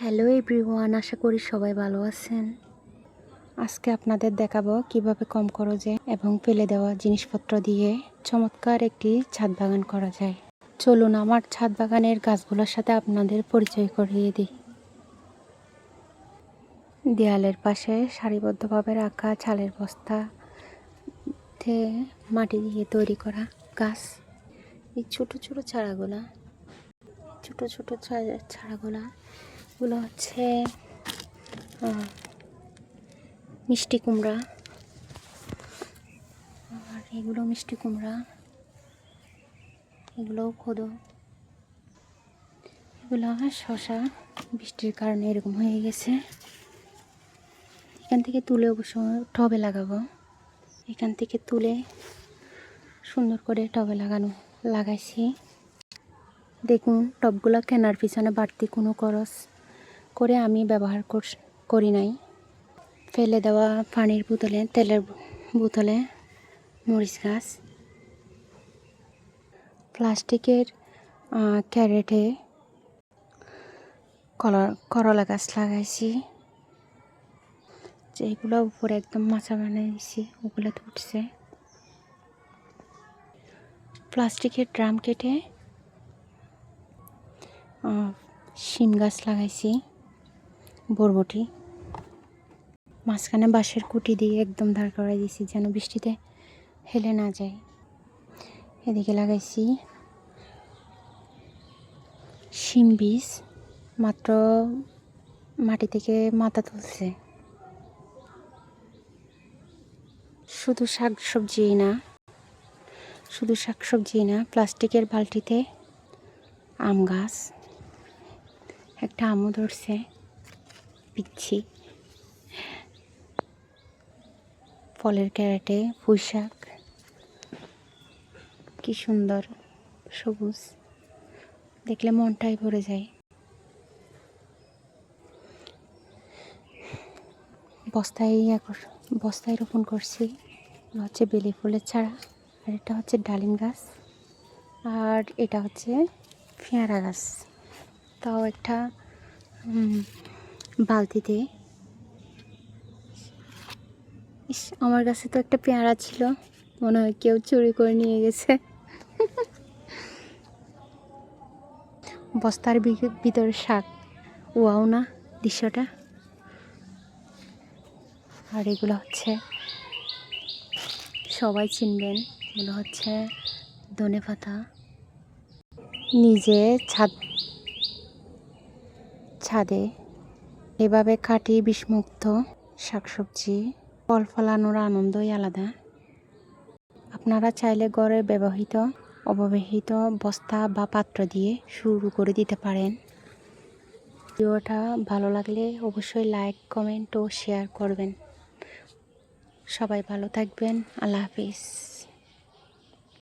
Hello everyone, আশা করি সবাই ভালো আছেন। আজকে আপনাদের দেখাবো কিভাবে কম খরচে এবং ফেলে দেওয়া জিনিসপত্র দিয়ে চমৎকার একটি ছাদ বাগান করা যায়। চলুন আমার ছাদ বাগানের গাছগুলোর সাথে আপনাদের পরিচয় করিয়ে দিই। দেয়ালের পাশে সারিবদ্ধভাবে রাখা চালের বস্তাতে মাটি দিয়ে তৈরি করা গাছ। এই ছোট ছোট চারাগুলো এগুলো হচ্ছে মিষ্টি কুমড়া। আর এগুলো মিষ্টি কুমড়া, এগুলোও খোদো, এগুলো শশা। বৃষ্টির কারণে এরকম হয়ে গেছে। এখান থেকে তুলে অবশ্য টবে লাগাবো। এখান থেকে তুলে সুন্দর করে টবে লাগাইছি। দেখুন, টবগুলো কেনার পিছনে বাড়তি কোনো খরচ করে আমি ব্যবহার করি নাই। ফেলে দেওয়া পানির বোতলে, তেলের বোতলে মরিচ গাছ, প্লাস্টিকের ক্যারেটে করলা গাছ লাগাইছি। যেগুলো উপরে একদম মাচা বানিয়ে দিয়েছি, ওগুলো তো উঠছে। প্লাস্টিকের ড্রাম কেটে শিম গাছ লাগাইছি, বরবটি। মাঝখানে বাঁশের কুটি দিয়ে একদম দাঁড় করাই দিয়েছি যেন বৃষ্টিতে হেলে না যায়। এদিকে লাগাইছি শিম বীজ, মাত্র মাটি থেকে মাথা তুলছে। শুধু শাকসবজি না, প্লাস্টিকের বালতিতে আম গাছ, একটা আমও ধরছে, পিচ্ছি। ফলের ক্যারেটে পুঁই শাক, কি সুন্দর সবুজ, দেখলে মনটাই ভরে যায়। বস্তায় রোপণ করছি। হচ্ছে বেলি ফুলের চারা, আর এটা হচ্ছে ডালিম গাছ, আর এটা হচ্ছে পেয়ারা গাছ। তাও একটা বালতিতে। আমার কাছে তো একটা পেয়ারা ছিল, মনে হয় কেউ চুরি করে নিয়ে গেছে। বস্তার ভিতরে শাক, ওয়াও না দৃশ্যটা। আর এগুলো হচ্ছে সবাই চিনবেন, এগুলো হচ্ছে ধনেপাতা। নিজে ছাদে এভাবে খাঁটি বিষমুক্ত শাকসবজি ফল ফলানোর আনন্দই আলাদা। আপনারা চাইলে ঘরে অব্যবহৃত বস্তা বা পাত্র দিয়ে শুরু করে দিতে পারেন। ভিডিওটা ভালো লাগলে অবশ্যই লাইক, কমেন্ট ও শেয়ার করবেন। সবাই ভালো থাকবেন। আল্লাহ হাফিজ।